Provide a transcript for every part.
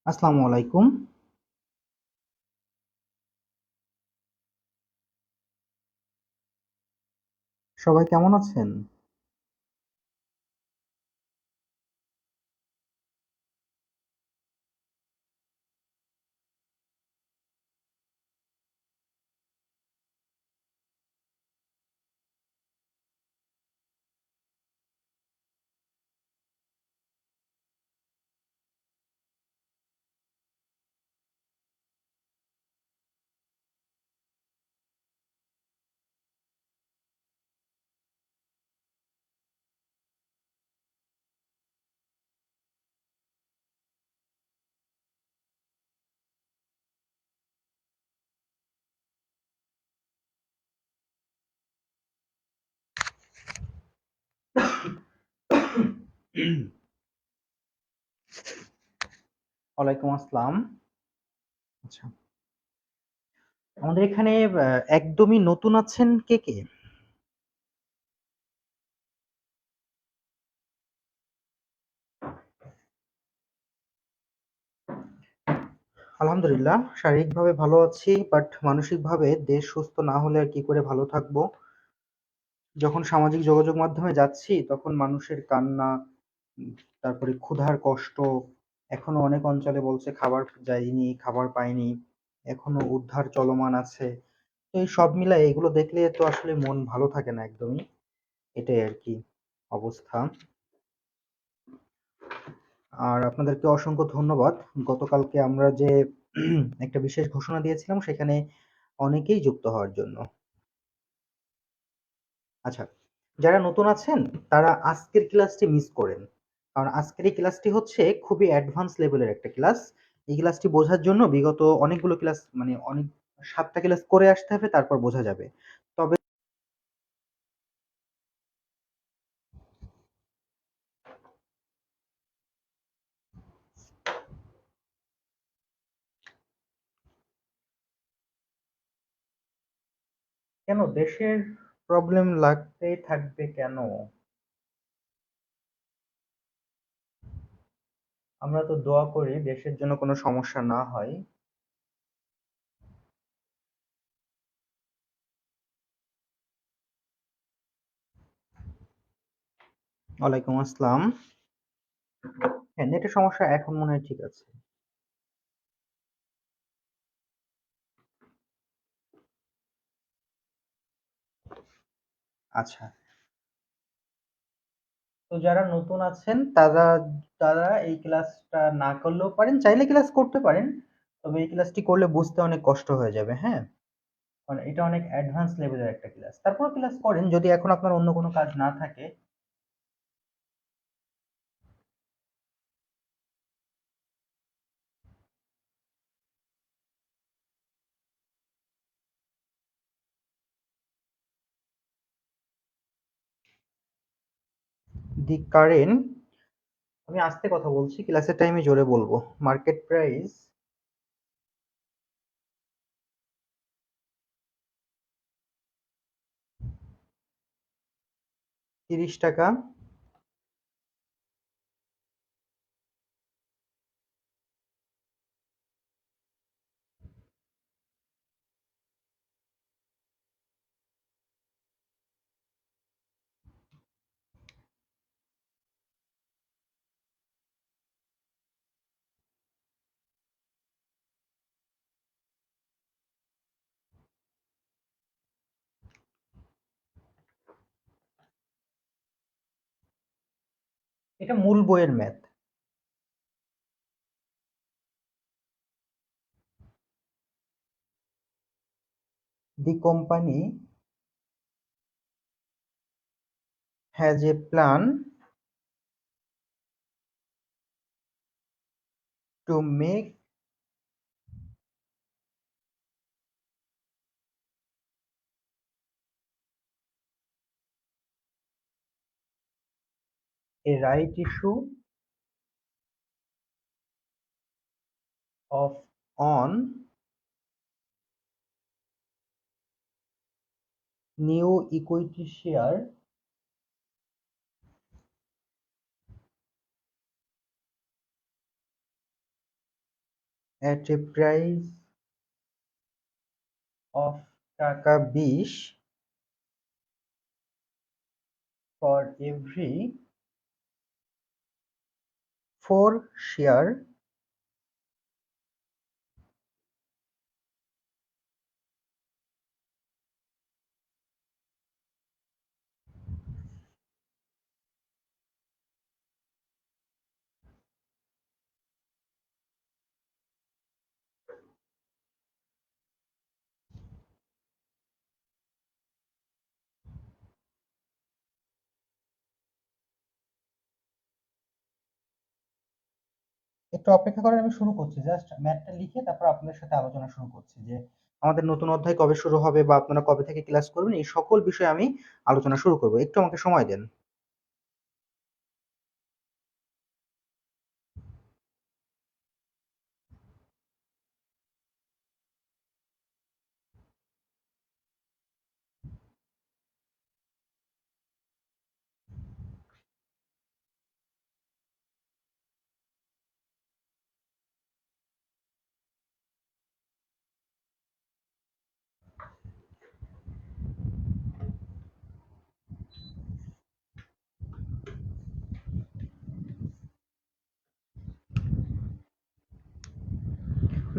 আসসালামু আলাইকুম। সবাই কেমন আছেন? ওয়ালাইকুম আসসালাম। আচ্ছা। আমাদের এখানে একদমই নতুন আছেন কে, কে? আলহামদুলিল্লাহ, শারীরিকভাবে ভালো আছি, বাট মানসিকভাবে দেশ সুস্থ না হলে আর কি করে ভালো থাকবো? যখন সামাজিক যোগাযোগ মাধ্যমে যাচ্ছি তখন মানুষের কান্না, উম তারপরে ক্ষুধার কষ্ট, এখনো অনেক অঞ্চলে বলছে খাবার যায়নি, খাবার পায়নি, এখনো উদ্ধার চলমান আছে। তো এই সব মিলায় এগুলো দেখলে তো আসলে মন ভালো থাকে না একদমই। এটাই আরকি অবস্থা। আর আপনাদেরকে অসংখ্য ধন্যবাদ। গতকালকে আমরা যে একটা বিশেষ ঘোষণা দিয়েছিলাম সেখানে অনেকেই যুক্ত হওয়ার জন্য। আচ্ছা, যারা নতুন আছেন তারা আজকের ক্লাসটি মিস করেন। কারণ আজকের এই ক্লাসটি হচ্ছে খুবই অ্যাডভান্স লেভেলের একটা ক্লাস। এই ক্লাসটি বোঝার জন্য বিগত অনেকগুলো ক্লাস মানে অনেক ৭ টা ক্লাস করে আসতে হবে, তারপর বোঝা যাবে। তবে কেন দেশের প্রবলেম লাগতেই থাকবে কেন? আমরা তো দোয়া করি দেশের জন্য কোনো সমস্যা না হয়। ওয়ালাইকুম আসসালাম। হ্যাঁ, নেটের সমস্যা এখন মনে হয় ঠিক আছে। আচ্ছা। তো যারা নতুন আছেন তারা তারা এই ক্লাসটা না করলেও পারেন, চাইলে ক্লাস করতে পারেন। তবে এই ক্লাসটি করলে বুঝতে অনেক কষ্ট হয়ে যাবে, হ্যাঁ? কারণ এটা অনেক অ্যাডভান্স লেভেলের একটা ক্লাস। তারপরেও ক্লাস করেন যদি এখন আপনার অন্য কোনো কাজ না থাকে। দি কারেন্ট, আমি আস্তে কথা বলছি, ক্লাসের টাইমে জোরে বলবো। Market price ৳৩০। এটা মূল বইয়ের math. The company has a plan to make a right issue of on new equity share at a price of টাকা 20 for every 4 share একটু অপেক্ষা করেন, আমি শুরু করছি। জাস্ট ম্যাথটা লিখে তারপর আপনাদের সাথে আলোচনা শুরু করছি যে আমাদের নতুন অধ্যায় কবে শুরু হবে বা আপনারা কবে থেকে ক্লাস করবেন, এই সকল বিষয়ে আমি আলোচনা শুরু করব। একটু আমাকে সময় দেন।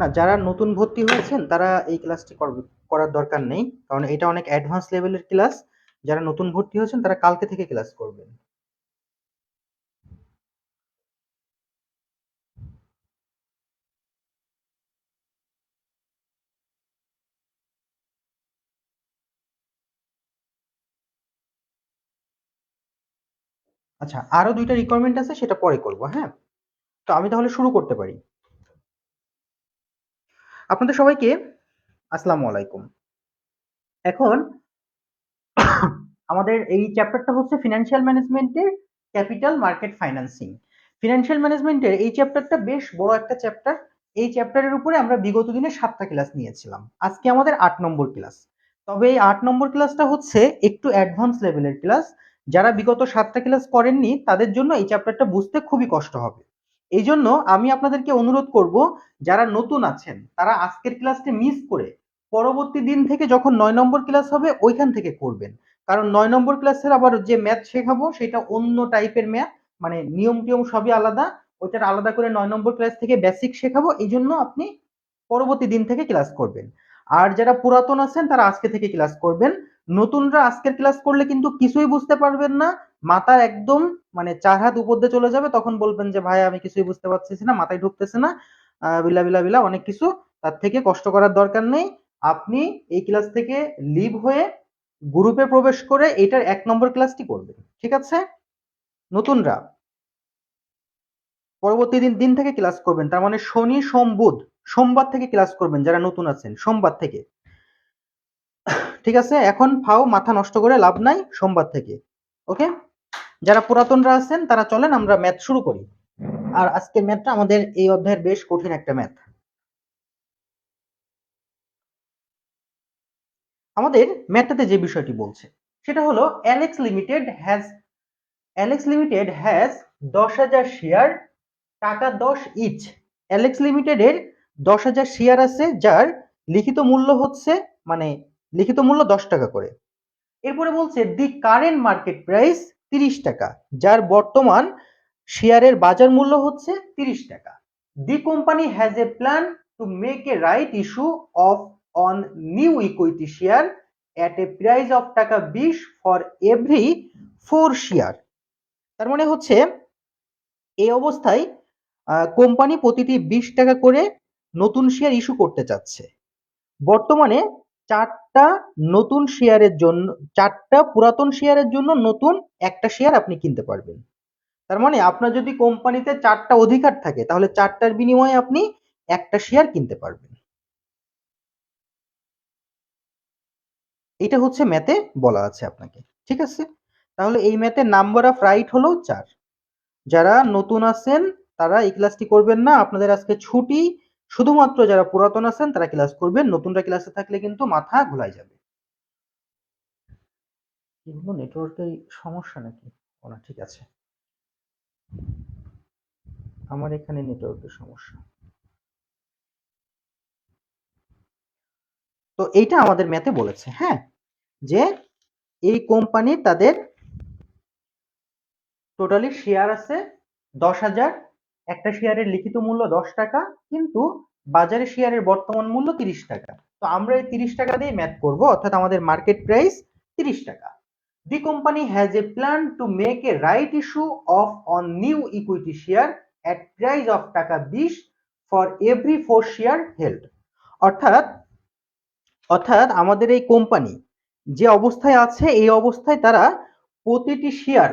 না, যারা নতুন ভর্তি হয়েছেন তারা এই ক্লাসটি করার দরকার নেই, কারণ এটা অনেক অ্যাডভান্স লেভেলের ক্লাস। যারা নতুন ভর্তি হয়েছেন তারা কালকে থেকে ক্লাস করবেন। আচ্ছা, আরো 2টা রিকোয়ারমেন্ট আছে, সেটা পরে করব, হ্যাঁ? তো আমি তাহলে শুরু করতে পারি। আপনাদের সবাইকে আসসালামু আলাইকুম। এখন আমাদের এই চ্যাপ্টারটা হচ্ছে ফিনান্সিয়াল ম্যানেজমেন্টের ক্যাপিটাল মার্কেট ফাইন্যান্সিং। ফিনান্সিয়াল ম্যানেজমেন্টের এই চ্যাপ্টারটা বেশ বড় একটা চ্যাপ্টার। এই চ্যাপ্টারের উপরে আমরা বিগত দিনে 7টা ক্লাস নিয়েছিলাম, আজকে আমাদের 8 নম্বর ক্লাস। তবে এই 8 নম্বর ক্লাসটা হচ্ছে একটু অ্যাডভান্স লেভেলের ক্লাস। যারা বিগত 7টা ক্লাস করেননি তাদের জন্য এই চ্যাপ্টারটা বুঝতে খুবই কষ্ট হবে। এই জন্য আমি আপনাদেরকে অনুরোধ করব, যারা নতুন আছেন তারা আজকের ক্লাসটি মিস করে পরবর্তী দিন থেকে যখন 9 নম্বর ক্লাস হবে ওইখান থেকে করবেন। কারণ 9 নম্বর ক্লাসের আবার যে ম্যাথ শেখাবো সেটা অন্য টাইপের ম্যাথ, মানে নিয়ম টিয়ম সবই আলাদা। ওইটার আলাদা করে 9 নম্বর ক্লাস থেকে বেসিক শেখাবো, এই জন্য আপনি পরবর্তী দিন থেকে ক্লাস করবেন। আর যারা পুরাতন আছেন তারা আজকে থেকে ক্লাস করবেন। নতুনরা আজকের ক্লাস করলে কিন্তু কিছুই বুঝতে পারবেন না, মাথার একদম মানে 4 হাত উপর দিয়ে চলে যাবে, তখন বলবেন যে ভাই আমি কিছুই বুঝতে পারতেছি না, মাথায় ঢুকতেছে না, বিলা বিলা বিলা অনেক কিছু। তার থেকে কষ্ট করার দরকার নেই। আপনি এই ক্লাস থেকে লিভ হয়ে গ্রুপে প্রবেশ করে এটার 1 নম্বর ক্লাসটি করবেন, ঠিক আছে? নতুনরা পরবর্তী দিন দিন থেকে ক্লাস করবেন, তার মানে শনি সোম বুধ, সোমবার থেকে ক্লাস করবেন যারা নতুন আছেন, সোমবার থেকে। ঠিক আছে, এখন ফাও মাথা নষ্ট করে লাভ নাই, সোমবার থেকে। ওকে, যারা পুরাতনরা আছেন তারা চলেন আমরা ম্যাথ শুরু করি। আর আজকের ম্যাথটা আমাদের এই অধ্যায়ের বেশ কঠিন একটা ম্যাথ। আমাদের ম্যাথটাতে যে বিষয়টি বলছে সেটা হলো অ্যালেক্স লিমিটেড হ্যাজ 10,000 শেয়ার, টাকা 10 ইচ। অ্যালেক্স লিমিটেডের 10,000 শেয়ার আছে যার লিখিত মূল্য হচ্ছে, মানে লিখিত মূল্য 10 টাকা করে। এরপরে বলছে দি কারেন্ট মার্কেট প্রাইস 30 টাকা, যার বর্তমান শেয়ারের বাজার মূল্য হচ্ছে 30 টাকা। The company has a plan to make a right issue of on new equity share at a price of টাকা 20 ফর এভরি 4 শেয়ার। তার মানে হচ্ছে এই অবস্থায় কোম্পানি প্রতিটি 20 টাকা করে নতুন শেয়ার ইস্যু করতে চাচ্ছে। বর্তমানে 4টা নতুন শেয়ারের জন্য, 4টা পুরাতন শেয়ারের জন্য নতুন একটা শেয়ার আপনি কিনতে পারবেন। তার মানে আপনার যদি কোম্পানিতে 4টা অধিকার থাকে তাহলে 4টার বিনিময়ে আপনি একটা শেয়ার কিনতে পারবেন। এটা হচ্ছে ম্যাথে বলা আছে আপনাকে, ঠিক আছে? তাহলে এই ম্যাথে নাম্বার অফ রাইট হলো 4। যারা নতুন আছেন তারা এই ক্লাসটি করবেন না, আপনাদের আজকে ছুটি। শুধুমাত্র যারা পুরাতন আছেন তারা ক্লাস করবেন, নতুনরা ক্লাসে থাকলে কিন্তু মাথা ঘোলাই যাবে। এগুলো নেটওয়ার্কের সমস্যা নাকি? ও না, ঠিক আছে, আমার এখানে নেটওয়ার্কের সমস্যা। তো এইটা আমাদের ম্যাথে বলেছে, হ্যাঁ, যে এই কোম্পানি তাদের টোটালি শেয়ার আছে 10,000, একটা শেয়ারের লিখিত মূল্য 10 টাকা, কিন্তু বাজারে শেয়ারের বর্তমান মূল্য 30 টাকা। তো আমরা এই 30 টাকা দিয়ে ম্যাথ করব, অর্থাৎ আমাদের মার্কেট প্রাইস 30 টাকা। The company has a plan to make a right issue of on new equity share at price of টাকা 20 for every 4 share held। অর্থাৎ অর্থাৎ আমাদের এই কোম্পানি যে অবস্থায় আছে এই অবস্থায় তারা প্রতিটি শেয়ার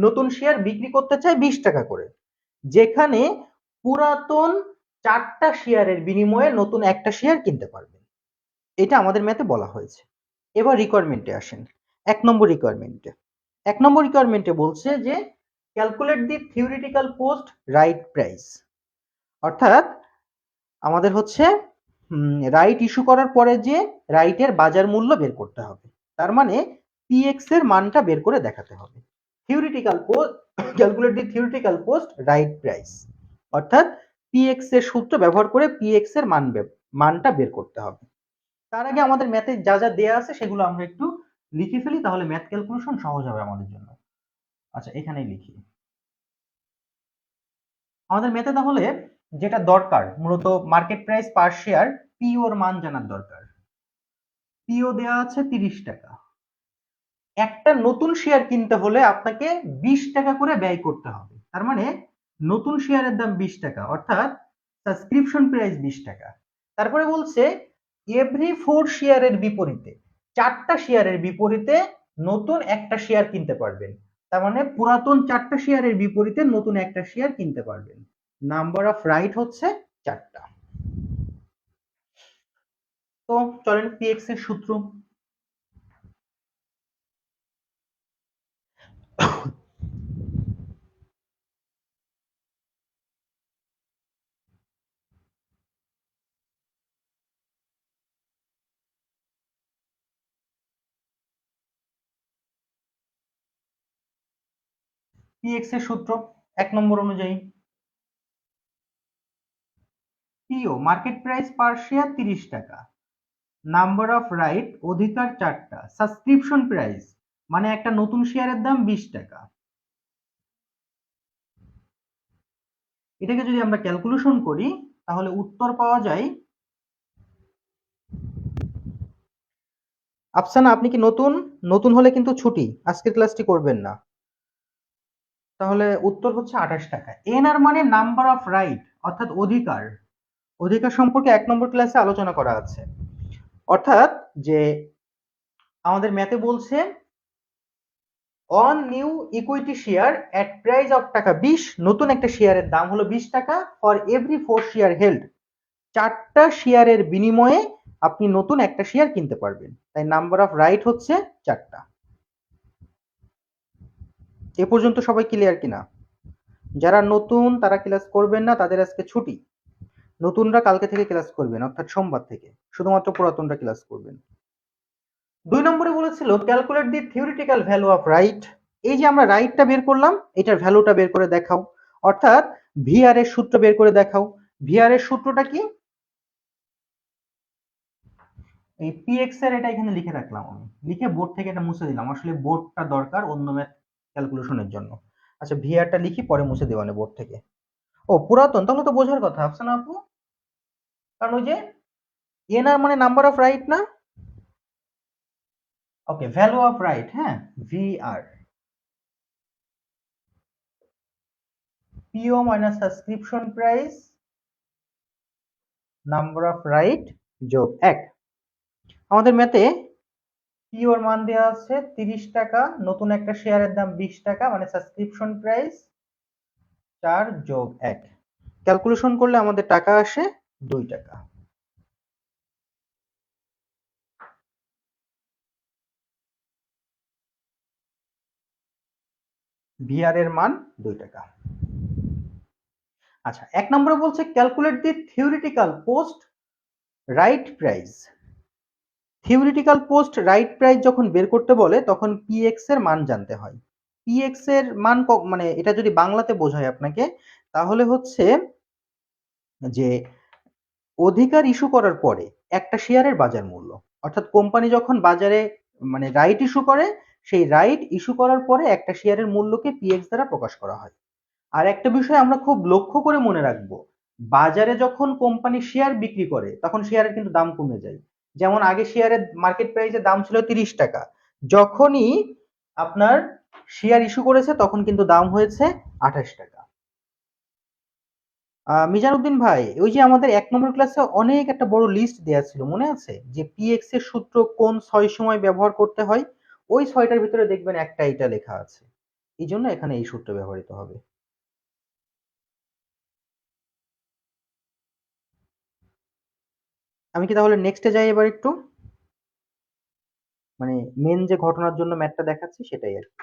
নতুন শেয়ার বিক্রি করতে চায় 20 টাকা করে, যেখানে পুরাতন 4টা শেয়ারের বিনিময়ে নতুন একটা শেয়ার কিনতে পারবেন। এটা আমাদের ম্যাথে বলা হয়েছে। এবার রিকোয়ারমেন্টে আসেন। 1 নম্বর রিকোয়ারমেন্টে বলছে যে calculate the theoretical post right price. অর্থাৎ আমাদের হচ্ছে রাইট ইস্যু করার পরে যে রাইটের বাজার মূল্য বের করতে হবে, তার মানে পিএক্স এর মানটা বের করে দেখাতে হবে। Theoretical post, calculate the theoretical post right price, অর্থাৎ পিএক্স এর সূত্র ব্যবহার করে পিএক্স এর মানটা বের করতে হবে। তার আগে আমাদের ম্যাথে যা যা দেয়া আছে সেগুলো আমরা একটু লিখে ফেলি, তাহলে ম্যাথ ক্যালকুলেশন সহজ হবে আমাদের জন্য। আচ্ছা, এখানেই লিখি। আমাদের ম্যাথে তাহলে যেটা দরকার মূলত market price per share pure মান জানার দরকার। পিও দেওয়া আছে 30 টাকা। একটা নতুন শেয়ার কিনতে হলে আপনাকে 20 টাকা করে ব্যয় করতে হবে, তার মানে নতুন শেয়ারের দাম 20 টাকা, অর্থাৎ সাবস্ক্রিপশন প্রাইস 20 টাকা। তারপরে বলছে এভরি 4 শেয়ারের বিপরীতে, 4টা শেয়ারের বিপরীতে নতুন একটা শেয়ার কিনতে পারবেন, তার মানে পুরাতন 4টা শেয়ারের বিপরীতে নতুন একটা শেয়ার কিনতে পারবেন। নাম্বার অফ রাইট হচ্ছে 4টা। তো চলেন পিএক্স এর সূত্র। পিএক্স এর সূত্র 1 নম্বর অনুযায়ী পিও মার্কেট প্রাইস পার শেয়ার 30 টাকা, নাম্বার অফ রাইট অধিকার 4টা, সাবস্ক্রিপশন প্রাইস মানে একটা নতুন শেয়ারের দাম 20 টাকা। এটাকে যদি আমরা ক্যালকুলেশন করি তাহলে উত্তর পাওয়া যায়। আফসানা, আপনি কি নতুন? নতুন হলে কিন্তু ছুটি, আজকের ক্লাসটি করবেন না। তাহলে উত্তর হচ্ছে 28 টাকা। এনআর মানে নাম্বার অফ রাইট, অর্থাৎ অধিকার। অধিকার সম্পর্কে 1 নম্বর ক্লাসে আলোচনা করা আছে। অর্থাৎ যে আমাদের ম্যাথে বলছে on new equity share at price of টাকা 20, নতুন একটা শেয়ারের দাম হলো 20 টাকা ফর এভরি 4 শেয়ার হেল্ড, 4টা শেয়ারের বিনিময়ে আপনি নতুন একটা শেয়ার কিনতে পারবেন। তাই নাম্বার অফ রাইট হচ্ছে 4টা। এ পর্যন্ত সবাই ক্লিয়ার কিনা? যারা নতুন তারা ক্লাস করবেন না, তাদের আজকে ছুটি। নতুনরা কালকে থেকে ক্লাস করবেন, অর্থাৎ সোমবার থেকে শুধুমাত্র পুরাতনরা ক্লাস করবেন। 2 নম্বরে বলেছিল calculate the theoretical value of right. এই যে আমরা রাইটটা বের করলাম, এটার ভ্যালুটা বের করে দেখাও, অর্থাৎ ভিআর এর সূত্র বের করে দেখাও। ভিআর এর সূত্রটা কি? এই পিএক্স এর এটা এখানে লিখে রাখলাম, আমি লিখে বোর্ড থেকে এটা মুছে দিলাম, আসলে বোর্ডটা দরকার অন্য ম্যাথ ক্যালকুলেশনের জন্য। আচ্ছা, ভিআরটা লিখি, পরে মুছে দেওয়ানে বোর্ড থেকে। ও পুরাতন, তাহলে তো বোঝার কথা আফসানা আপু, কারণ ওই যে এনআর মানে নাম্বার অফ রাইট না? ওকে, ভ্যালু অফ রাইট, হ্যাঁ, VR PO minus subscription price number of right যোগ 1। আমাদের ম্যাথে পিওর মান দেওয়া আছে 30 টাকা, নতুন একটা শেয়ারের দাম 20 টাকা, মানে সাবস্ক্রিপশন প্রাইস 4 যোগ 1। ক্যালকুলেশন করলে আমাদের টাকা আসে 2 টাকা। ভিআর এর মান 2 টাকা। আচ্ছা, 1 নম্বরে বলছে calculate the theoretical post right price. Theoretical post right price যখন বের করতে বলে তখন পিএক্স এর মান জানতে হয়। পিএক্স এর মান মানে এটা যদি বাংলাতে বোঝায় আপনাকে, তাহলে হচ্ছে যে অধিকার ইস্যু করার পরে একটা শেয়ারের বাজার মূল্য, অর্থাৎ কোম্পানি যখন বাজারে মানে রাইট ইস্যু করে, সেই রাইট ইস্যু করার পরে একটা শেয়ারের মূল্যকে পিএক্স দ্বারা প্রকাশ করা হয়। আর একটা বিষয় আমরা খুব লক্ষ্য করে মনে রাখবো, বাজারে যখন কোম্পানি শেয়ার বিক্রি করে তখন শেয়ারের কিন্তু দাম কমে যায়। যেমন আগে শেয়ারের মার্কেট প্রাইসের দাম ছিল 30 টাকা, যখনই আপনার শেয়ার ইস্যু করেছে তখন কিন্তু দাম হয়েছে 28 টাকা। মিজানুদ্দিন ভাই, ওই যে আমাদের 1 নম্বর ক্লাসে অনেক একটা বড় লিস্ট দেয়া ছিল, মনে আছে? যে পিএক্স এর সূত্র কোন 6 সময় ব্যবহার করতে হয়, ওই 6টার ভিতরে দেখবেন একটা এটা লেখা আছে। এই জন্য এখানে এই সূত্র ব্যবহৃত হবে। আমি কি তাহলে নেক্সটে যাই এবার একটু, মানে মেন যে ঘটনার জন্য ম্যাথটা দেখাচ্ছি সেটাই আর কি।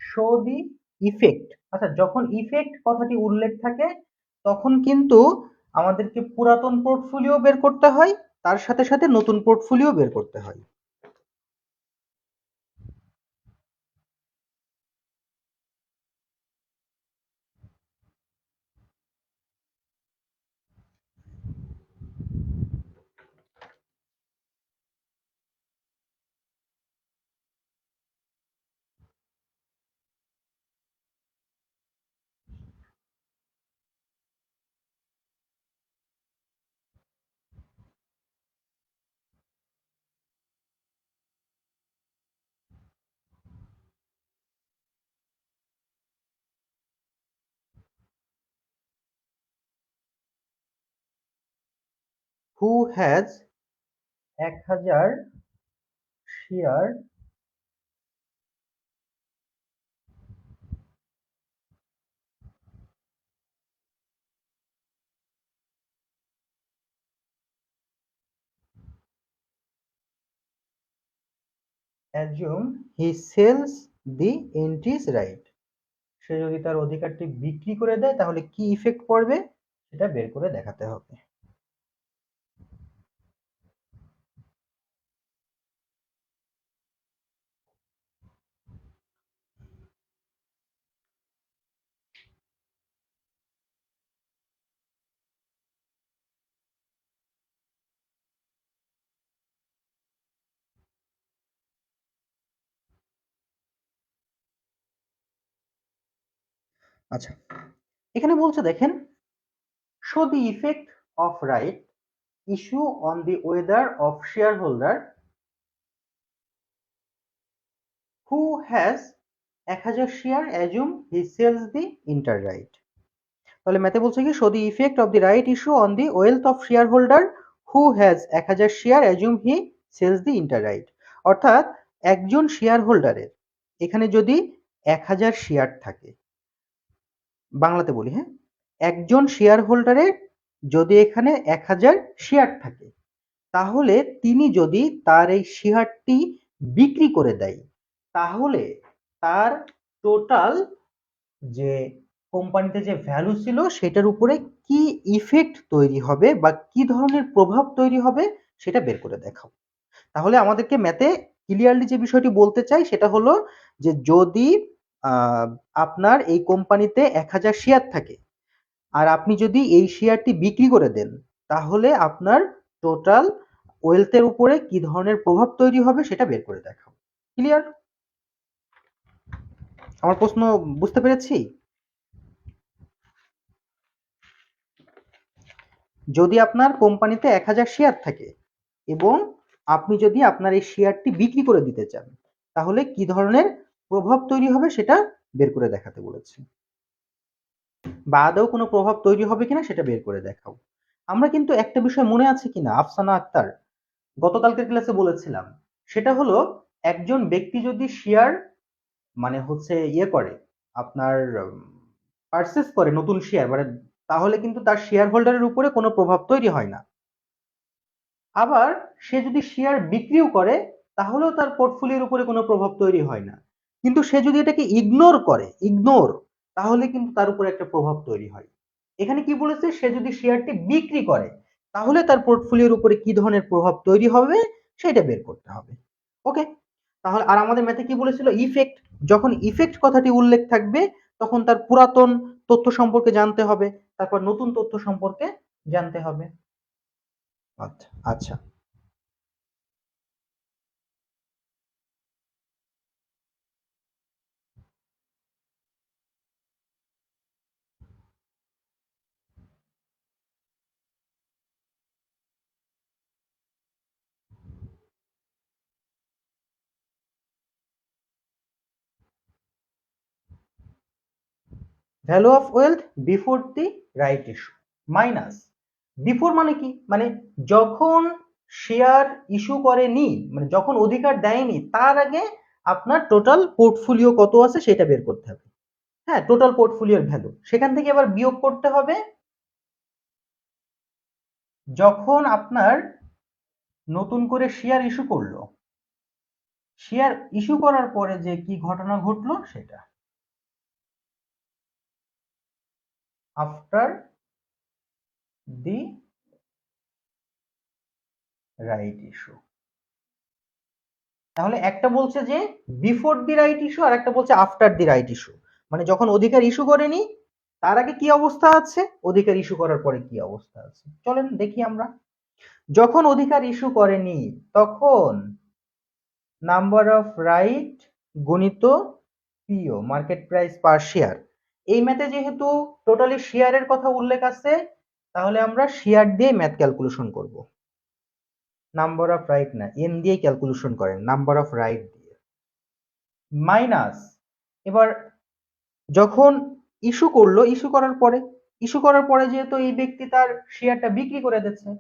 Show the effect. আচ্ছা, যখন ইফেক্ট কথাটি উল্লেখ থাকে তখন কিন্তু আমাদেরকে পুরাতন পোর্টফোলিও বের করতে হয়, তার সাথে সাথে নতুন পোর্টফোলিও বের করতে হয়। Who has 1000 share assume he sells the entries right. সে যদি তার অধিকারটি বিক্রি করে দেয় তাহলে কি ইফেক্ট পড়বে সেটা বের করে দেখাতে হবে। আচ্ছা, এখানে বলছে দেখেন, show the effect of right issue on the weather of share holder who has 1000 share assume he sells the inter right. তাহলে ম্যাথে বলছে কি, show the effect of the right issue on the wealth of share holder who has 1000 share assume he sells the inter right. অর্থাৎ একজন share হোল্ডারের এখানে যদি 1000 share থাকে, বাংলাতে বলি হ্যাঁ, একজন শেয়ার হোল্ডারের যদি এখানে 1000 শেয়ার থাকে, তাহলে তিনি যদি তার এই শেয়ারটি বিক্রি করে দেয় তাহলে তার টোটাল যে কোম্পানিতে যে ভ্যালু ছিল সেটার উপরে কি ইফেক্ট তৈরি হবে বা কি ধরনের প্রভাব তৈরি হবে সেটা বের করে দেখাও। তাহলে আমাদেরকে ম্যাথে ক্লিয়ারলি যে বিষয়টি বলতে চাই সেটা হলো যে যদি আহ, আপনার এই কোম্পানিতে 1000 শেয়ার থাকে আর আপনি যদি এই শেয়ারটি বিক্রি করে দেন তাহলে আপনার টোটাল ওয়েলথের উপরে কি ধরনের প্রভাব তৈরি হবে সেটা বের করে দেখাও। ক্লিয়ার? আমার প্রশ্ন বুঝতে পেরেছি? যদি আপনার কোম্পানিতে 1000 শেয়ার থাকে এবং আপনি যদি আপনার এই শেয়ারটি বিক্রি করে দিতে চান তাহলে কি ধরনের প্রভাব তৈরি হবে সেটা বের করে দেখাতে বলেছি, বা আদৌ কোনো প্রভাব তৈরি হবে কিনা সেটা বের করে দেখাও। আমরা কিন্তু একটা বিষয় মনে আছে কিনা আফসানা আক্তার, গতকালকের ক্লাসে বলেছিলাম, সেটা হলো একজন ব্যক্তি যদি শেয়ার মানে হচ্ছে ইয়ে করে আপনার পারচেস করে নতুন শেয়ার মানে, তাহলে কিন্তু তার শেয়ার হোল্ডারের উপরে কোনো প্রভাব তৈরি হয় না। আবার সে যদি শেয়ার বিক্রিও করে তাহলেও তার পোর্টফোলিওর উপরে কোনো প্রভাব তৈরি হয় না। কিন্তু সে যদি এটাকে ইগনোর, তাহলে কিন্তু তার উপরে একটা প্রভাব তৈরি হয়। এখানে কি বলেছে, সে যদি শেয়ারটি বিক্রি করে তাহলে তার পোর্টফোলিওর উপরে কি ধরনের প্রভাব তৈরি হবে সেটা বের করতে হবে। ওকে, তাহলে আর আমাদের ম্যাথে কি বলেছিল, ইফেক্ট। যখন ইফেক্ট কথাটি উল্লেখ থাকবে তখন তার পুরাতন তথ্য সম্পর্কে জানতে হবে, তারপর নতুন তথ্য সম্পর্কে জানতে হবে। আচ্ছা আচ্ছা। Value of wealth before the right issue minus, before মানে কি, মানে যখন শেয়ার ইস্যু করেনি, মানে যখন অধিকার দেয়নি তার আগে আপনার টোটাল পোর্টফোলিও কত আছে সেটা বের করতে হবে। হ্যাঁ, টোটাল পোর্টফোলিওর ভ্যালু, সেখান থেকে আবার বিয়োগ করতে হবে যখন আপনার নতুন করে শেয়ার ইস্যু করলো, শেয়ার ইস্যু করার পরে যে কি ঘটনা ঘটলো সেটা, আফটার দি রাইট ইস্যু। তাহলে একটা বলছে যে বিফোর দি রাইট ইস্যু আর একটা বলছে আফটার দি রাইট ইস্যু, মানে যখন অধিকার ইস্যু করেনি তার আগে কি অবস্থা আছে, অধিকার ইস্যু করার পরে কি অবস্থা আছে। চলেন দেখি আমরা। যখন অধিকার ইস্যু করেনি তখন নাম্বার অফ রাইট গুণিত পিও, মার্কেট প্রাইস পার শেয়ার। এই ম্যাথে যেহেতু টোটালি শেয়ারের কথা উল্লেখ আছে তাহলে আমরা শেয়ার দিয়ে ম্যাথ ক্যালকুলেশন করব। নাম্বার অফ রাইট না, এন দিয়ে ক্যালকুলেশন করেন, নাম্বার অফ রাইট দিয়ে মাইনাস। এবার যখন ইস্যু করলো, ইস্যু করার পরে যেহেতু এই ব্যক্তি তার শেয়ারটা বিক্রি করে দিচ্ছে,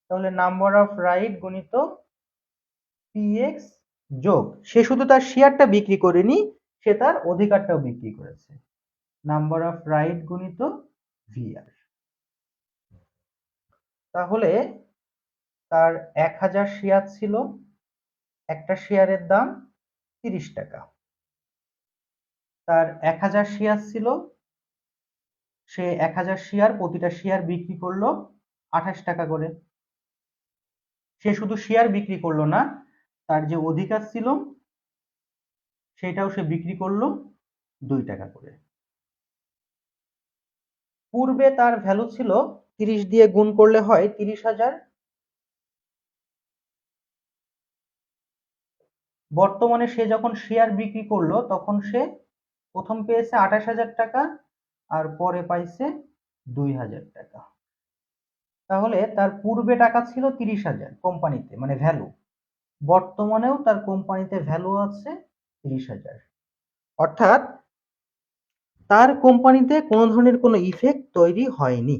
তাহলে নাম্বার অফ রাইট গুণিত পিএক্স যোগ, সে শুধু তার শেয়ারটা বিক্রি করেনি, সে তার অধিকারটাও বিক্রি করেছে, নাম্বার অফ রাইট গুণিত ভিআর। তাহলে তার 1000 শেয়ার ছিল, একটা শেয়ারের দাম 30 টাকা, তার 1000 শেয়ার ছিল, সে 1000 শেয়ার প্রতিটা শেয়ার বিক্রি করলো 28 টাকা করে। সে শুধু শেয়ার বিক্রি করলো না, তার যে অধিকার ছিল সেটাও সে বিক্রি করলো 2 টাকা করে। পূর্বে তার ভ্যালু ছিল 30 দিয়ে গুণ করলে হয় 30,000, বর্তমানে সে যখন শেয়ার বিক্রি করলো তখন সে প্রথম পেয়েছে 28,000 টাকা আর পরে পাইছে 2,000 টাকা। তাহলে তার পূর্বে টাকা ছিল 30,000 কোম্পানিতে, মানে ভ্যালু, বর্তমানেও তার কোম্পানিতে ভ্যালু আছে 30,000, অর্থাৎ তার কোম্পানিতে কোনো ধরনের কোনো ইফেক্ট তৈরি হয়নি।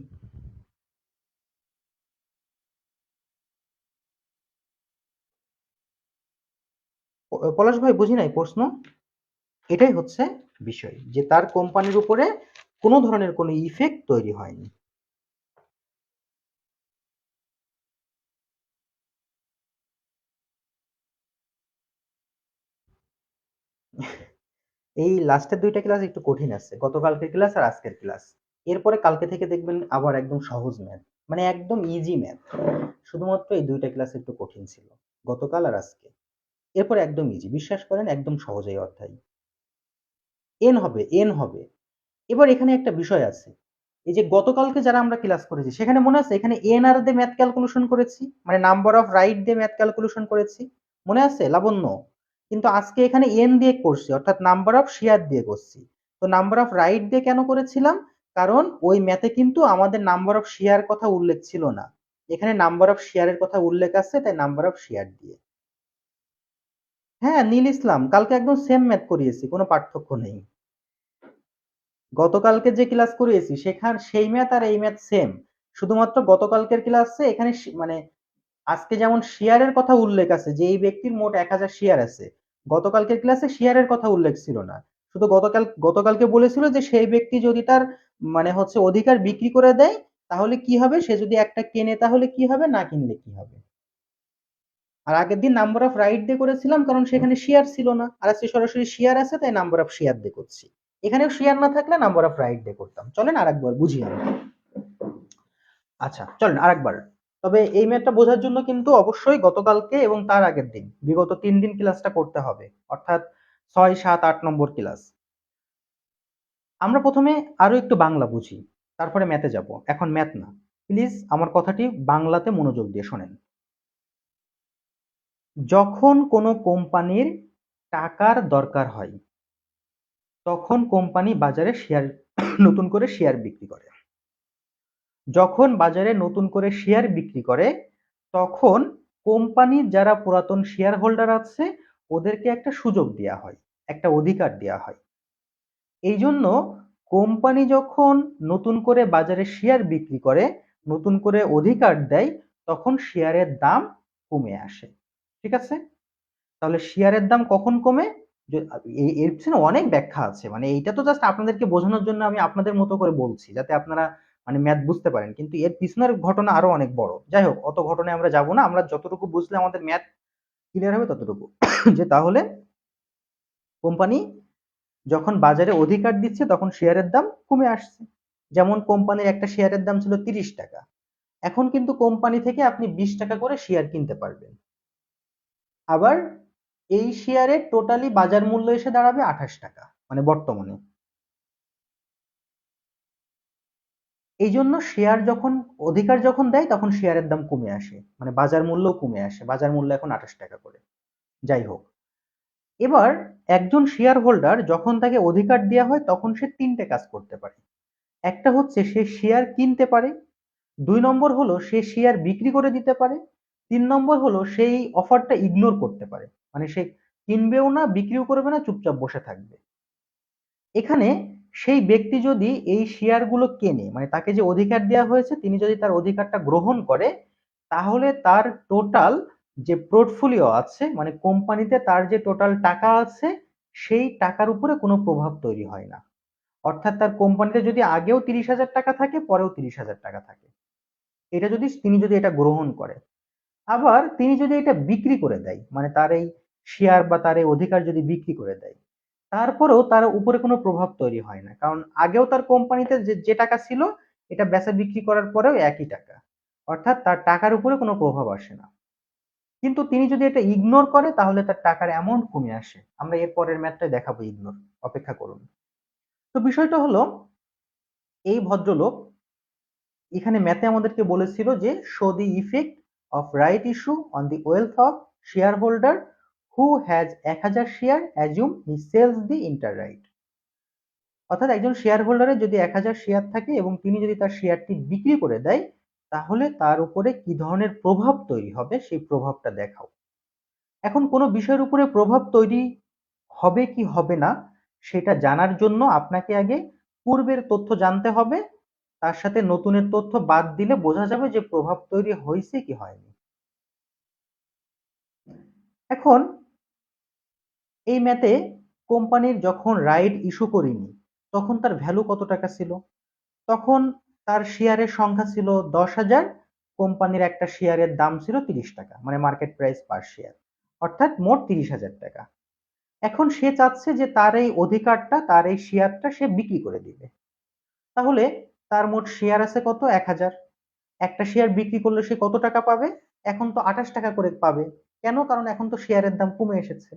পলাশ ভাই বুঝি নাই প্রশ্ন। এটাই হচ্ছে বিষয়, যে তার কোম্পানির উপরে কোনো ধরনের কোনো ইফেক্ট তৈরি হয়নি। এই লাস্টের 2টা ক্লাস একটু কঠিন আছে, গতকালকের ক্লাস আর আজকের ক্লাস। এরপরে কালকে থেকে দেখবেন আবার একদম সহজ ম্যাথ, মানে একদম ইজি ম্যাথ। শুধুমাত্র এই 2টা ক্লাস একটু কঠিন ছিল, গতকাল আর আজকে। এরপরে একদম ইজি, বিশ্বাস করেন একদম সহজ এই অধ্যায়। এন হবে। এবার এখানে একটা বিষয় আছে, এই যে গতকালকে যারা আমরা ক্লাস করেছি সেখানে মনে আছে এখানে এন আর দিয়ে ম্যাথ ক্যালকুলেশন করেছি, মানে নাম্বার অফ রাইট দিয়ে ম্যাথ ক্যালকুলেশন করেছি, মনে আছে লাবণ্য? কিন্তু আজকে এখানে এন দিয়ে করছি, অর্থাৎ নাম্বার অফ শেয়ার দিয়ে করছি। তো নাম্বার অফ রাইট দিয়ে কেন করেছিলাম, কারণ ওই ম্যাথে কিন্তু আমাদের নাম্বার অফ শেয়ার কথা উল্লেখ ছিল না, এখানে নাম্বার অফ শেয়ারের কথা উল্লেখ আছে, তাই নাম্বার অফ শেয়ার দিয়ে। হ্যাঁ, নীল ইসলাম কালকে একদম সেম ম্যাথ করিয়েছি, কোনো পার্থক্য নেই। গতকালকে যে ক্লাস করিয়েছি সেখান সেই ম্যাথ আর এই ম্যাথ সেম, শুধুমাত্র গতকালকের ক্লাসে এখানে মানে আজকে যেমন শেয়ারের কথা উল্লেখ আছে যে এই ব্যক্তির মোট 1000 শেয়ার আছে, গতকালকের ক্লাসে শেয়ারের কথা উল্লেখ ছিল না, শুধু গতকালকে বলেছিল যে সেই ব্যক্তি যদি তার মানে হচ্ছে অধিকার বিক্রি করে দেয় তাহলে কি হবে, সে যদি একটা কেনে তাহলে কি হবে, না কিনলে কি হবে। আর আগের দিন নাম্বার অফ রাইট দিয়ে করেছিলাম কারণ সেখানে শেয়ার ছিল না, আর আজকে সরাসরি শেয়ার আছে তাই নাম্বার অফ শেয়ার দিয়ে করছি। এখানেও শেয়ার না থাকলে নাম্বার অফ রাইট দিয়ে করতাম। চলেন আরেকবার বুঝি আমরা। আচ্ছা চলেন আরেকবার। তবে এই ম্যাথটা বোঝার জন্য কিন্তু অবশ্যই গতকালকে এবং তার আগের দিন বিগত 3 দিন ক্লাসটা করতে হবে, অর্থাৎ 6, 7, 8 নম্বর ক্লাস। আমরা প্রথমে আরো একটু বাংলা বুঝি, তারপরে ম্যাথে যাব। এখন ম্যাথ না, প্লিজ আমার কথাটি বাংলাতে মনোযোগ দিয়ে শোনেন। যখন কোনো কোম্পানির টাকার দরকার হয় তখন কোম্পানি বাজারে শেয়ার নতুন করে শেয়ার বিক্রি করে। যখন বাজারে নতুন করে শেয়ার বিক্রি করে তখন কোম্পানির যারা পুরাতন শেয়ার হোল্ডার আছে ওদেরকে একটা সুযোগ দেওয়া হয়, একটা অধিকার দেওয়া হয়। এই জন্য কোম্পানি যখন নতুন করে বাজারে শেয়ার বিক্রি করে, নতুন করে অধিকার দেয়, তখন শেয়ারের দাম কমে আসে। ঠিক আছে? তাহলে শেয়ারের দাম কখন কমে? এর পিছনে অনেক ব্যাখ্যা আছে, মানে এইটা তো জাস্ট আপনাদেরকে বোঝানোর জন্য আমি আপনাদের মতো করে বলছি যাতে আপনারা মানে ম্যাথ বুঝতে পারেন, কিন্তু এর পিছনের ঘটনা আরো অনেক বড়। যাই হোক, অত ঘটনায় আমরা যাব না, আমরা যতটুকু বুঝলে আমাদের ম্যাথ ক্লিয়ার হবে ততটুকু। যে তাহলে কোম্পানি যখন বাজারে অধিকার দিচ্ছে তখন শেয়ারের দাম কমে আসছে। যেমন কোম্পানির একটা শেয়ারের দাম ছিল 30 টাকা, এখন কিন্তু কোম্পানি থেকে আপনি 20 টাকা করে শেয়ার কিনতে পারবেন। আবার এই শেয়ারের টোটালি বাজার মূল্য এসে দাঁড়াবে 28 টাকা, মানে বর্তমানে। এই জন্য শেয়ার যখন অধিকার যখন দেয় তখন শেয়ারের দাম কমে আসে, মানে বাজার মূল্য কমে আসে, বাজার মূল্য এখন 28 টাকা করে। যাই হোক, এবার একজন শেয়ার হোল্ডার যখন তাকে অধিকার দেওয়া হয় তখন সে 3টে কাজ করতে পারে। একটা হচ্ছে সে শেয়ার কিনতে পারে, 2 নম্বর হলো সে শেয়ার বিক্রি করে দিতে পারে, 3 নম্বর হলো সেই অফারটা ইগনোর করতে পারে, মানে সে কিনবেও না বিক্রিও করবে না, চুপচাপ বসে থাকবে। এখানে সেই ব্যক্তি যদি এই শেয়ারগুলো কেনে, মানে তাকে যে অধিকার দেওয়া হয়েছে তিনি যদি তার অধিকারটা গ্রহণ করে, তাহলে তার টোটাল যে পোর্টফোলিও আছে, মানে কোম্পানিতে তার যে টোটাল টাকা আছে সেই টাকার উপরে কোনো প্রভাব তৈরি হয় না। অর্থাৎ তার কোম্পানিতে যদি আগেও 30,000 টাকা থাকে, পরেও 30,000 টাকা থাকে, এটা যদি তিনি যদি এটা গ্রহণ করে। আবার তিনি যদি এটা বিক্রি করে দেয়, মানে তার এই শেয়ার বা তার এই অধিকার যদি বিক্রি করে দেয়, তারপরেও তার উপরে কোনো প্রভাব তৈরি হয় না, কারণ আগেও তার কোম্পানিতে যে যে টাকা ছিল এটা বেচা বিক্রি করার পরেও একই টাকা, অর্থাৎ তার টাকার উপরে কোনো প্রভাব আসে না। কিন্তু তিনি যদি এটা ইগনোর করে তাহলে তার টাকার অ্যামাউন্ট কমে আসে। আমরা এর পরের ম্যাথটায় দেখাবো ইগনোর, অপেক্ষা করুন। তো বিষয়টা হলো, এই ভদ্রলোক এখানে ম্যাথে আমাদেরকে বলেছিল যে show the effect of right issue on the wealth of share holder who has 1000 share assume he sells the inter right. অর্থাৎ একজন শেয়ার হোল্ডারের যদি 1000 শেয়ার থাকে এবং তিনি যদি তার শেয়ারটি বিক্রি করে দেয়, তাহলে তার উপরে কি ধরনের প্রভাব তৈরি হবে সেই প্রভাবটা দেখাও। এখন কোনো বিষয়ের উপরে প্রভাব তৈরি হবে কি হবে না সেটা জানার জন্য আপনাকে আগে পূর্বের তথ্য জানতে হবে, তার সাথে নতুনের তথ্য বাদ দিলে বোঝা যাবে যে প্রভাব তৈরি হয়েছে কি হয়নি। এখন এই ম্যাথে কোম্পানির যখন রাইট ইস্যু করিনি তখন তার ভ্যালু কত টাকা ছিল? তখন তার শেয়ারের সংখ্যা ছিল 10,000, কোম্পানির একটা শেয়ারের দাম ছিল 30 টাকা, মানে মার্কেট প্রাইস পার শেয়ার, অর্থাৎ মোট 30,000 টাকা। এখন সে চাচ্ছে যে তার এই অধিকারটা, তার এই শেয়ারটা সে বিক্রি করে দিবে। তাহলে তার মোট শেয়ার আছে কত? 1000। একটা শেয়ার বিক্রি করলে সে কত টাকা পাবে? এখন তো 28 টাকা করে পাবে। কেন? কারণ এখন তো শেয়ারের দাম কমে এসেছে।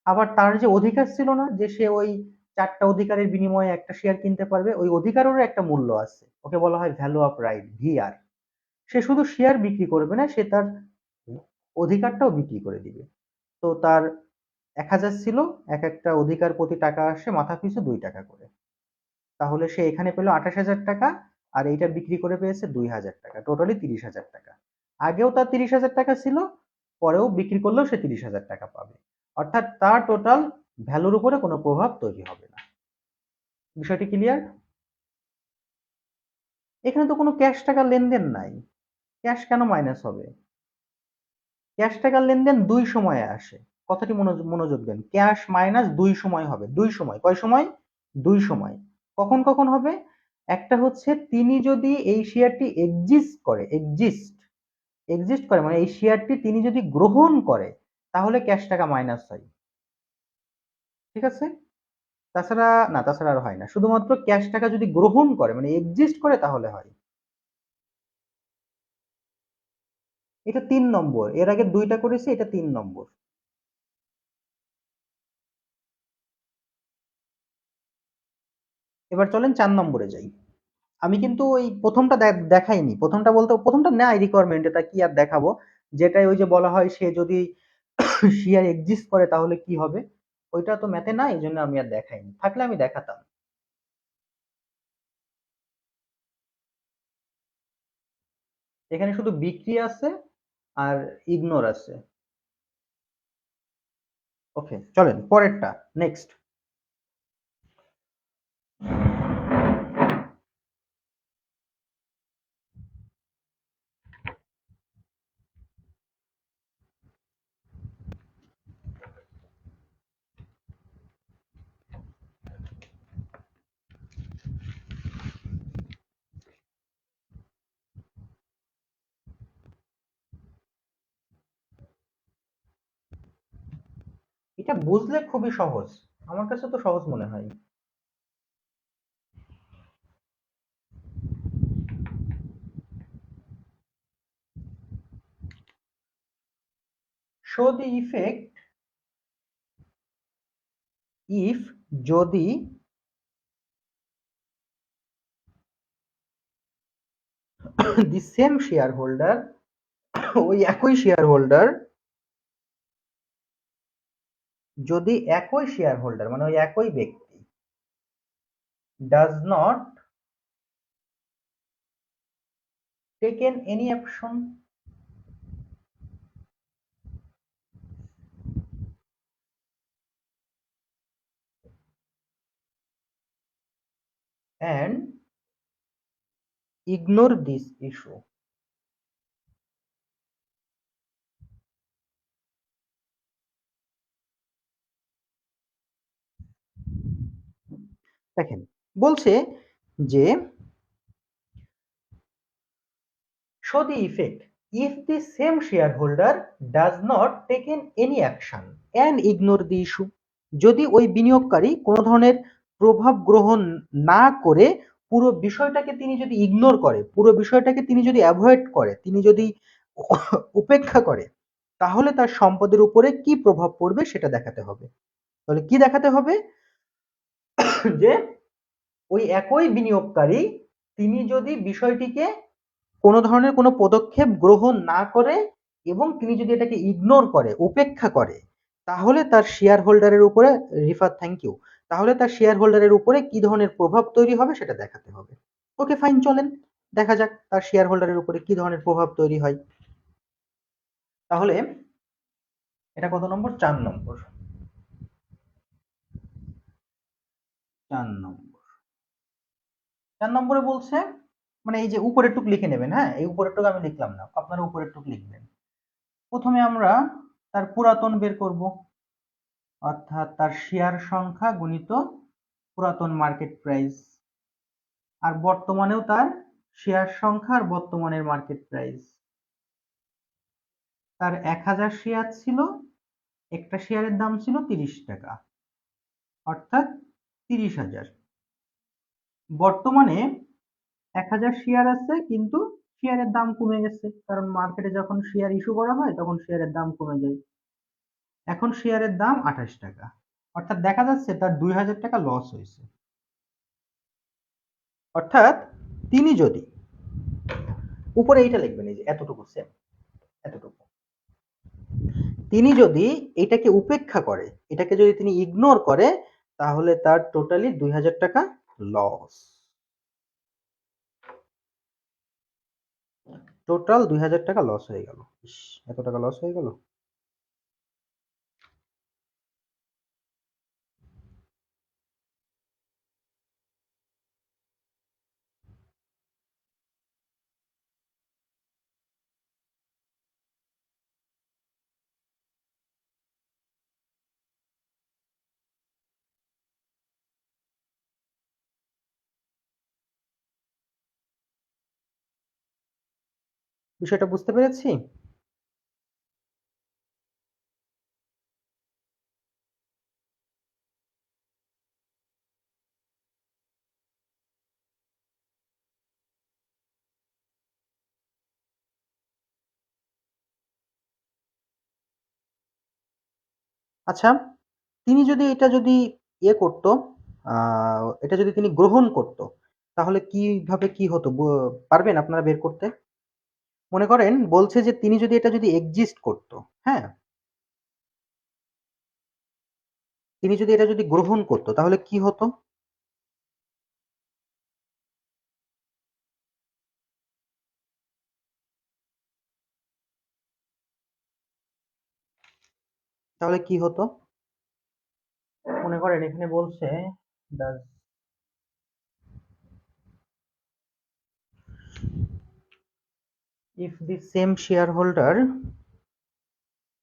আবার তার যে অধিকার ছিল না যে সে ওই 4টা অধিকারের বিনিময়ে একটা শেয়ার কিনতে পারবে, ওই অধিকারেরও একটা মূল্য আছে, ওকে বলা হয় ভ্যালু অফ রাইট, ভিআর। সে শুধু শেয়ার বিক্রি করবে না, সে তার অধিকারটাও বিক্রি করে দিবে। তো তার 1000 ছিল, এক একটা অধিকার প্রতি টাকা আসে মাথা পিছু 2 টাকা করে। তাহলে সে এখানে পেল 28,000 টাকা, আর এইটা বিক্রি করে পেয়েছে 2,000 টাকা, টোটালি 30,000 টাকা। আগেও তার 30,000 টাকা ছিল, পরেও বিক্রি করলেও সে 30,000 টাকা পাবে। অর্থাৎ তার টোটাল ভ্যালুর উপরে কোনো প্রভাব তৈরি হবে না। বিষয়টি ক্লিয়ার? এখানে তো কোনো ক্যাশ টাকার লেনদেন নাই, ক্যাশ কেন মাইনাস হবে? ক্যাশ টাকার লেনদেন 2 সময়ে আসে। কথাটি মনোযোগ দেন, ক্যাশ মাইনাস 2 সময় হবে। 2 সময়, কয় সময়? 2 সময়। কখন কখন হবে? একটা হচ্ছে তিনি যদি এই শেয়ারটি এক্সিস্ট করে, এক্সিস্ট এক্সিস্ট করে মানে এই শেয়ারটি তিনি যদি গ্রহণ করে তাহলে ক্যাশ টাকা মাইনাস হয়। ঠিক আছে? তাছাড়া না, তাছাড়া আর হয় না। শুধুমাত্র ক্যাশ টাকা যদি গ্রহণ করে মানে এক্সিস্ট করে তাহলে হয়। এটা ৩ নম্বর। এর আগে ২ টা করেছি, এটা ৩ নম্বর। এবার চলেন ৪ নম্বরে যাই। আমি কিন্তু ওই ১ম টা দেখাইনি। ১ম টা বলতে ১ম টা নাই রিকোয়ারমেন্ট, এটা কি আর দেখাবো? যেটাই ওই যে বলা হয় সে যদি শেয়ার এক্সিস্ট করে তাহলে কি হবে? ওইটা তো ম্যাথে নাই, এজন্য আমি আর দেখাইনি। থাকলে আমি দেখাতাম। এখানে শুধু বিক্রি আছে আর ইগনোর আছে। ওকে, চলেন পরেরটা। নেক্সট। এটা বুঝলে খুবই সহজ। আমার কাছে তো সহজ মনে হয়। শো দি ইফেক্ট ইফ, যদি দি সেম শেয়ার হোল্ডার, ওই একই শেয়ার হোল্ডার, যদি একই শেয়ার হোল্ডার মানে ওই একই ব্যক্তি does not taken any action and ignore this issue. দেখেন, বলছে যে show the effect if the same shareholder does not taken any action and ignore the issue. যদি ওই বিনিয়োগকারী কোনো ধরনের প্রভাব গ্রহণ না করে পুরো বিষয়টাকে তিনি যদি ইগনোর করে, পুরো বিষয়টাকে তিনি যদি অ্যাভয়েড করে, তিনি যদি উপেক্ষা করে, তাহলে তার সম্পদের উপরে কি প্রভাব পড়বে সেটা দেখাতে হবে। তাহলে কি দেখাতে হবে? যে ওই একই বিনিয়োগকারী তিনি যদি বিষয়টিকে কোনো ধরনের কোনো পদক্ষেপ গ্রহণ না করে এবং তিনি যদি এটাকে ইগনোর করে, উপেক্ষা করে, তাহলে তার শেয়ার হোল্ডারের উপরে, রিফাত থ্যাংক ইউ, তাহলে তার শেয়ার হোল্ডারের উপরে কি ধরনের প্রভাব তৈরি হবে সেটা দেখাতে হবে। ওকে ফাইন, চলেন দেখা যাক তার শেয়ার হোল্ডারের উপরে কি ধরনের প্রভাব তৈরি হয়। তাহলে এটা কত নম্বর? ৪ নম্বর। ৪ নম্বর। ৪ নম্বরে বলছে, মানে এই যে উপরের টুক লিখে নেবেন, হ্যাঁ এই উপরের টুক আমি লিখলাম না, আপনারা উপরের টুক লিখবেন। প্রথমে আমরা তার পুরাতন বের করব, অর্থাৎ তার শেয়ার সংখ্যা গুণিত পুরাতন মার্কেট প্রাইস, আর বর্তমানেও তার শেয়ার সংখ্যা আর বর্তমানের মার্কেট প্রাইস। তার ১,০০০ শেয়ার ছিল, একটা শেয়ারের দাম ছিল ৩০ টাকা, অর্থাৎ ৩০,০০০। বর্তমানে ১,০০০ শেয়ার আছে কিন্তু শেয়ারের দাম কমে গেছে, কারণ মার্কেটে যখন শেয়ার ইস্যু করা হয় তখন শেয়ারের দাম কমে যায়। এখন শেয়ারের দাম ২৮ টাকা, অর্থাৎ দেখা যাচ্ছে তার ২,০০০ টাকা লস হয়েছে। অর্থাৎ তিনি যদি, উপরে এইটা লিখবেন, এই যে এতটুকু সেম, এতটুকু, তিনি যদি এটাকে উপেক্ষা করে, এটাকে যদি তিনি ইগনোর করে, তাহলে তার টোটালি ২,০০০ টাকা লস। টোটাল ২,০০০ টাকা লস হয়ে গেল। ইস, এত টাকা লস হয়ে গেল। বিষয়টা বুঝতে পেরেছি? আচ্ছা, তিনি যদি এটা যদি ইয়ে করত, আ এটা যদি তিনি গ্রহণ করত, তাহলে কিভাবে কি হতো? পারবেন আপনারা বের করতে? মনে করেন বলছে যে তিনি যদি এটা যদি এক্সিস্ট করত, হ্যাঁ? তিনি যদি এটা যদি গ্রহণ করত তাহলে কি হতো? তাহলে কি হতো? মনে করেন এখানে বলছে does if the same shareholder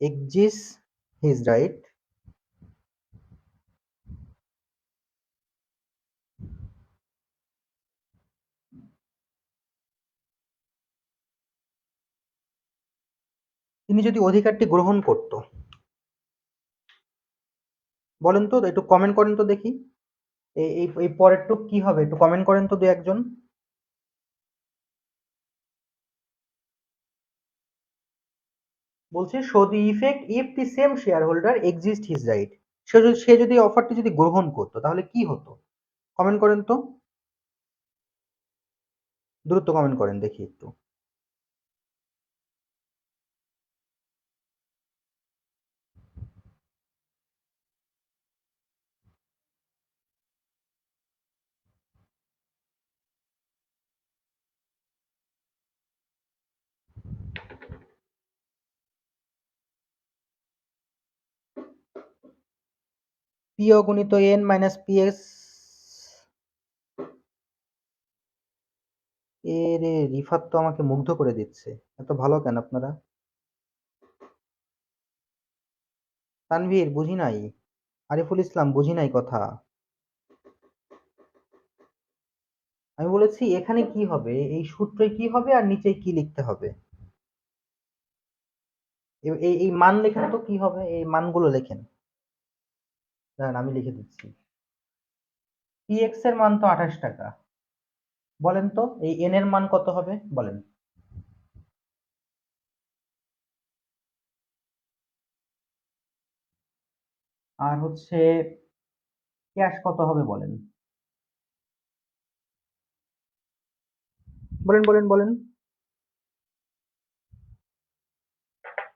exists his right তিনি যদি অধিকারটি গ্রহণ করত, বলেন তো একটু কমেন্ট করেন তো দেখি। এই পরেরটুক কি হবে একটু কমেন্ট করেন তো দু একজন। বলছে show the effect if the same shareholder exist his right. সে যদি অফারটি যদি গ্রহণ করতো তাহলে কি হতো? কমেন্ট করেন তো, দ্রুত কমেন্ট করেন দেখি একটু। পি অগণিত এন মাইনাস পি এস। এ রে, রিফাত তো আমাকে মুগ্ধ করে দিচ্ছে। এত ভালো কেন আপনারা? তানভীর বুঝি নাই। আরিফুল ইসলাম বুঝি নাই কথা। আমি বলেছি এখানে কি হবে, এই সূত্রে কি হবে আর নিচে কি লিখতে হবে। এই মান লেখেন তো কি হবে, এই মানগুলো লেখেন। দাঁড়ান আমি লিখে দিচ্ছি। পি এক্স এর মান তো 28 টাকা। বলেন তো এই এন এর মান কত হবে বলেন। আর হচ্ছে ক্যাশ কত হবে বলেন। বলেন বলেন বলেন।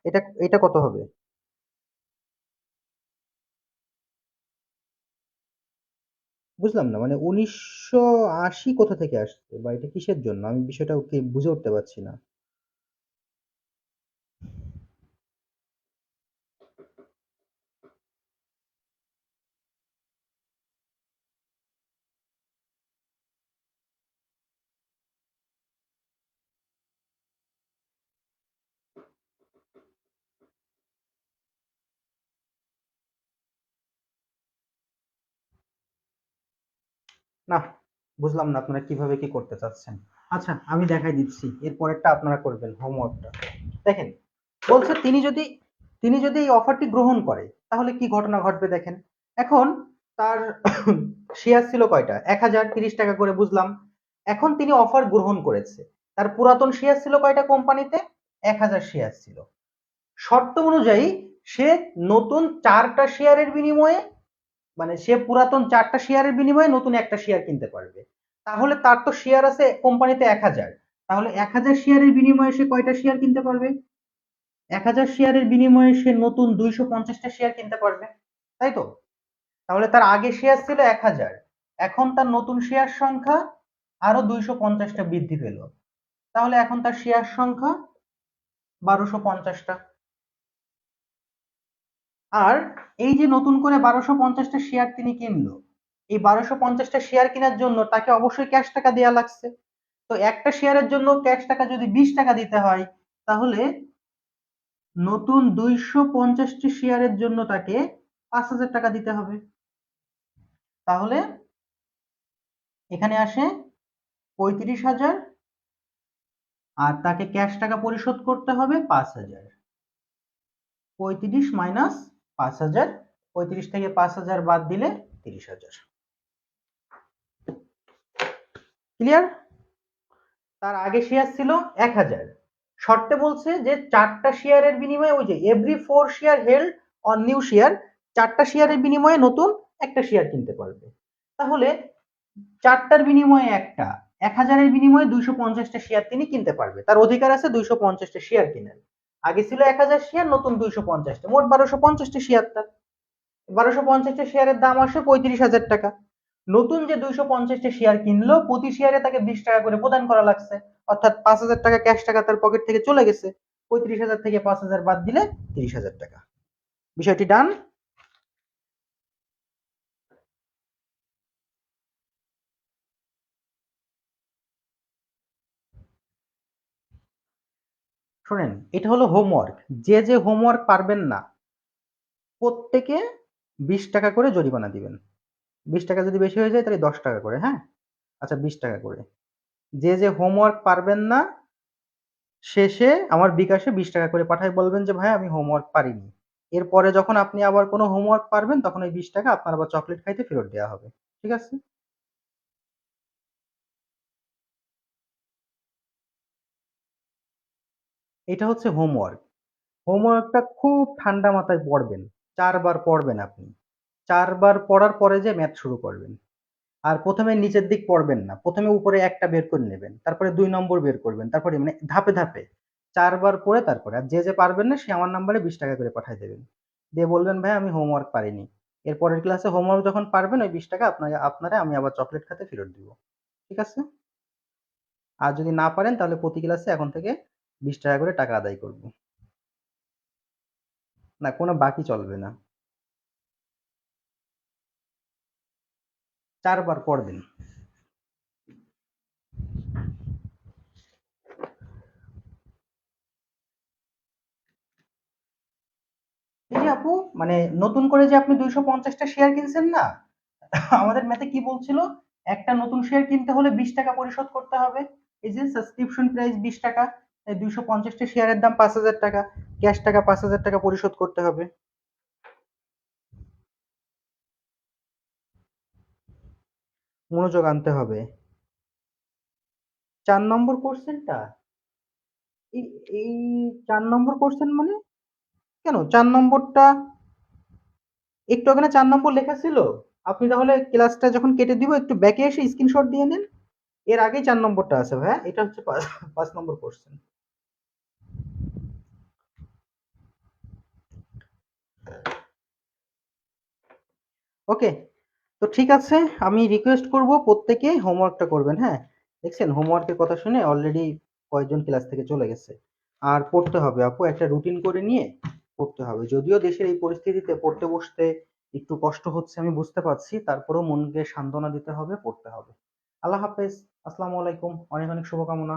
এটা এটা কত হবে? বুঝলাম না, মানে 1980 কোথা থেকে আসছে বা এটা কিসের জন্য, আমি বিষয়টা ওকে বুঝে উঠতে পারছি না। না, বুঝলাম না আপনারা কিভাবে কি করতে চাচ্ছেন। আচ্ছা আমি দেখাই দিচ্ছি, এর পরেরটা আপনারা করবেন হোমওয়ার্কটা। দেখেন, বলছে তিনি যদি এই অফারটি গ্রহণ করে তাহলে কি ঘটনা ঘটবে দেখেন। এখন তার শেয়ার ছিল কয়টা, 1030 টাকা করে বুঝলাম। এখন তিনি অফার গ্রহণ করেছে, তার পুরাতন শেয়ার ছিল কয়টা কোম্পানিতে, 1000 শেয়ার ছিল। শর্ত অনুযায়ী সে নতুন 4টা শেয়ারের বিনিময়ে, মানে সে পুরাতন 4টা শেয়ারের বিনিময়ে নতুন একটা শেয়ার কিনতে পারবে। তাহলে তার তো শেয়ার আছে কোম্পানিতে 1000, তাহলে 1000 শেয়ারের বিনিময়ে সে কয়টা শেয়ার কিনতে পারবে? 1000 শেয়ারের বিনিময়ে সে নতুন 250টা শেয়ার কিনতে পারবে, তাই তো? তাহলে তার আগে শেয়ার ছিল 1000, এখন তার নতুন শেয়ার সংখ্যা আরো 250টা বৃদ্ধি পেল, তাহলে এখন তার শেয়ার সংখ্যা 1250টা। আর এই যে নতুন করে 1250টা শেয়ার তিনি কিনলো, এই 1250টা শেয়ার কেনার জন্য তাকে অবশ্যই ক্যাশ টাকা দেওয়া লাগছে। তো একটা শেয়ারের জন্য ক্যাশ টাকা যদি 20 টাকা দিতে হয়, তাহলে নতুন 250টি শেয়ারের জন্য তাকে 5000 টাকা দিতে হবে। তাহলে এখানে আসে 35,000 আর তাকে ক্যাশ টাকা পরিশোধ করতে হবে 5,000। 35 মাইনাস 5,000, 35 থেকে 5,000 বাদ দিলে 30,000। ক্লিয়ার? তার আগে শেয়ার ছিল 1,000। শর্তে বলছে যে 4টা শেয়ারের বিনিময়ে, ওই যে every 4 share held on new share, 4টা শেয়ারের বিনিময়ে নতুন একটা শেয়ার কিনতে পারবে। তাহলে 4টার বিনিময়ে একটা, 1,000-এর বিনিময়ে 250টা শেয়ার তিনি কিনতে পারবে। তার অধিকার আছে 250টা শেয়ার কেনার। আগে ছিল 1,000 শেয়ার, নতুন 250টা, মোট 1250টা শেয়ার। তার 1250টা শেয়ারের দাম আসে 35,000 টাকা। নতুন যে 250টা শেয়ার কিনলো, প্রতি শেয়ারে তাকে 20 টাকা করে প্রদান করা লাগছে, অর্থাৎ 5,000 টাকা ক্যাশ টাকা তার পকেট থেকে চলে গেছে। 35,000 থেকে 5,000 বাদ দিলে 30,000 টাকা। বিষয়টি ডান? শোনেন, এটা হলো হোমওয়ার্ক। যে যে হোমওয়ার্ক পারবেন না, প্রত্যেকে 20 টাকা করে জরিমানা দিবেন। 20 টাকা যদি বেশি হয়ে যায় তাহলে 10 টাকা করে, হ্যাঁ? আচ্ছা, 20 টাকা করে। যে যে হোমওয়ার্ক পারবেন না, শেষে আমার বিকাশে 20 টাকা করে পাঠায় বলবেন যে ভাই আমি হোমওয়ার্ক পারিনি। এরপরে যখন আপনি আবার কোনো হোমওয়ার্ক পারবেন, তখন ওই 20 টাকা আপনার আবার চকলেট খাইতে ফেরত দেওয়া হবে। ঠিক আছে? এটা হচ্ছে হোমওয়ার্ক। হোমওয়ার্কটা খুব ঠান্ডা মাথায় পড়বেন। 4 বার পড়বেন আপনি। 4 বার পড়ার পরে যে ম্যাথ শুরু করবেন। আর ১ম এ নিচের দিক পড়বেন না। ১ম এ উপরে একটা বের করে নেবেন। তারপরে ২ নম্বর বের করবেন। তারপরে মানে ধাপে, ধাপে ৪ বার পড়ে তারপরে। আর যে, যে পারবেন না সে আমার নাম্বারে 20 টাকা করে পাঠায় দেবেন। দিয়ে বলবেন ভাই আমি হোমওয়ার্ক পারিনি। এর পরের ক্লাসে হোমওয়ার্ক যখন পারবেন ওই 20 টাকা আপনারে আমি আবার চকলেট খাতে ফেরত দিব। ঠিক আছে? আর যদি না পারেন তাহলে প্রতি ক্লাসে এখন থেকে 20 টাকা করে টাকা আদায় করব। না, কোনো বাকি চলবে না। ৪ বার পড়বেন। এই যে আপু, মানে নতুন করে যে আপনি 250টা শেয়ার কিনছেন না, আমাদের ম্যাথে কি বলছিল? একটা নতুন শেয়ার কিনতে হলে 20 টাকা পরিশোধ করতে হবে। এই যে সাবস্ক্রিপশন প্রাইস 20 টাকা, তাই 250টা শেয়ারের দাম 5,000 টাকা, ক্যাশ টাকা 5,000 টাকা পরিশোধ করতে হবে। মনোযোগ আনতে হবে। 4 নম্বর কোশ্চেনটা, এই এই 4 নম্বর কোশ্চেন মানে কেন 4 নম্বরটা? একটু ওখানে 4 নম্বর লেখা ছিল। আপনি তাহলে ক্লাসটা যখন কেটে দিব একটু ব্যাকে এসে স্ক্রিনশট দিয়ে নেন। এর আগেই 4 নম্বরটা আছে ভাইয়া। এটা হচ্ছে 5 নম্বর কোশ্চেন। ওকে, তো ঠিক আছে। আমি রিকোয়েস্ট করব প্রত্যেকে হোমওয়ার্কটা করবেন, হ্যাঁ? দেখছেন হোমওয়ার্কের কথা শুনে অলরেডি কয়েকজন ক্লাস থেকে চলে গেছে। আর পড়তে হবে আপু, একটা রুটিন করে নিয়ে পড়তে হবে। যদিও দেশের এই পরিস্থিতিতে পড়তে বসতে একটু কষ্ট হচ্ছে আমি বুঝতে পারছি, তারপরেও মনকে সান্ত্বনা দিতে হবে, পড়তে হবে। আল্লাহ হাফেজ। আসসালামু আলাইকুম। অনেক অনেক শুভকামনা।